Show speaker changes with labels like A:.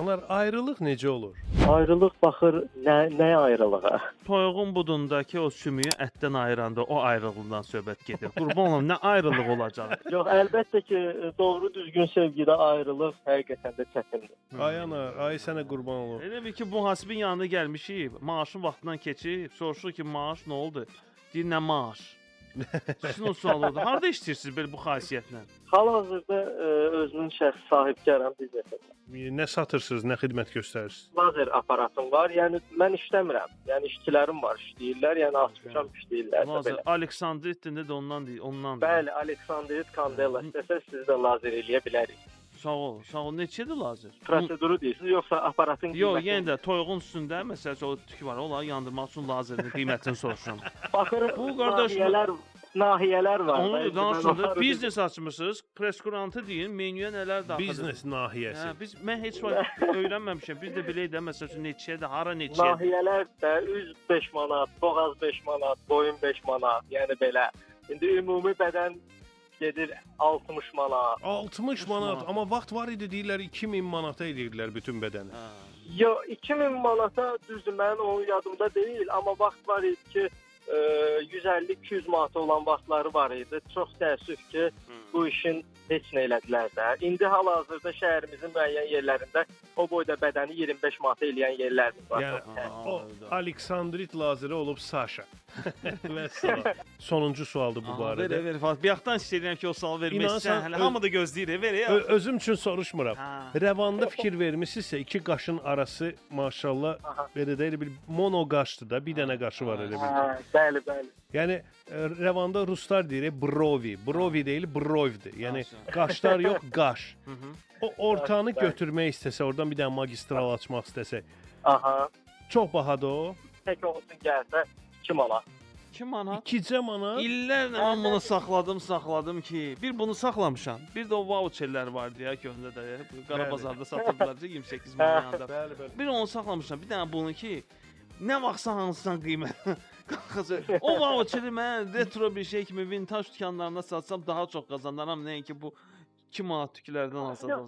A: Anar, ayrılıq necə olur?
B: Ayrılıq baxır nə ayrılığa?
C: Toyuğun budundakı o sümüyü ətdən ayıranda o ayrılığından söhbət gedir. Qurban olum, nə ayrılıq olacaq?
B: Yox, əlbəttə ki, doğru düzgün sevgidə ayrılıq həqiqətən də çətindir.
A: Ay Anar, ay sənə qurban olum.
C: Elə bil ki, mühasibin yanına gəlmişik, maaşın vaxtından keçib, soruşur ki, maaş nə oldu? Deyir, nə maaş? Sizin o sual oldu. Harada işləyirsiniz belə bu xasiyyətlə?
B: Hal-hazırda özünün şəxsi sahibkaram biznesim.
A: Nə satırsınız, nə xidmət göstərirsiniz?
B: Lazer aparatım var. Yəni mən işləmirəm. Yəni işçilərim var, işləyirlər. Yəni açmışam işləyirlər.
C: Lazer Aleksandritdə də ondan deyil, ondan.
B: Bəli, Aleksandrit Kandela. İstəsəz sizi də lazer eləyə bilərik.
C: Sağ ol, sağ ol. Neçədir lazer?
B: Proseduru deyirsiniz, yoxsa aparatın
C: Yox, yenə də toyuğun üstündə məsələn o tük var, onları yandırmaq üçün lazerin qiymətini soruşuram.
B: Baxırıq,
C: Bu qardaş
B: nahiyələr var.
C: Onu danışanda biznes açmısınız, preskurantı deyin, menyuya nələr daxildir?
A: Biznes nahiyəsi.
C: Hə, mən heç vaxt öyrənməmişəm. Biz də belə idi, məsəl üçün neçədir, hara neçədir?
B: Nahiyələr də üz 5 manat, boğaz 5 manat, boyun 5 manat, yəni belə. İndi ümumi bədən gedir 60 manat.
A: 60 manat, amma vaxt var idi deyirlər 2000 manata edirdilər bütün bədəni.
C: Hə.
B: Yo, 2000 manata düzdür, mənim onun yadımda deyil, amma vaxt var idi ki 150-200 manat olan vaxtları var idi. Çox təəssüf ki, bu işin heç nə elədilər də. İndi hal-hazırda şəhərimizin müəyyən yerlərində o boyda bədəni 25 manata eləyən yerlərimiz var.
A: Yəni o Aleksandrit lazeri olub Saşa. Vəssalam. Sonuncu sualdır bu barədə.
C: Ver, bayaqdan istəyirəm ki, o sual verməsən. Hələ hamı da gözləyir, ver ya.
A: Özüm üçün soruşmuram. Rəvanda fikir vermisinizsə, iki qaşın arası maşallah belə deyil, bir mono qaşdır da, bir dənə qaşı var elə bil.
B: Bəli, bəli.
A: Yəni rəvanda ruslar deyir brovi. Brovi deyil, brovdir. Yəni qaşlar yox, qaş. O ortanı götürmək istəsə, oradan bir dənə magistral açmaq istəsə.
B: Aha.
A: Çox bahadır o.
B: Tək olsun gəlsə 2 manat.
C: 2 manat.
A: 2 manat.
C: İllərlə mən bunu saxladım ki, bir bunu saxlamışam. Bir də o voucherlər vardı ya köhnədə də. Qara bazarda satırdılar 28 manata.
A: Bəli.
C: Bir onu saxlamışam. Bir dənə bunu ki, nə vaxtsa hansısan qiymət qalxacaq. O voucheri mən retro bir şey kimi vintage dükanlarında satsam daha çox qazanaram, nəinki bu 2 manat tüklərdən alsam.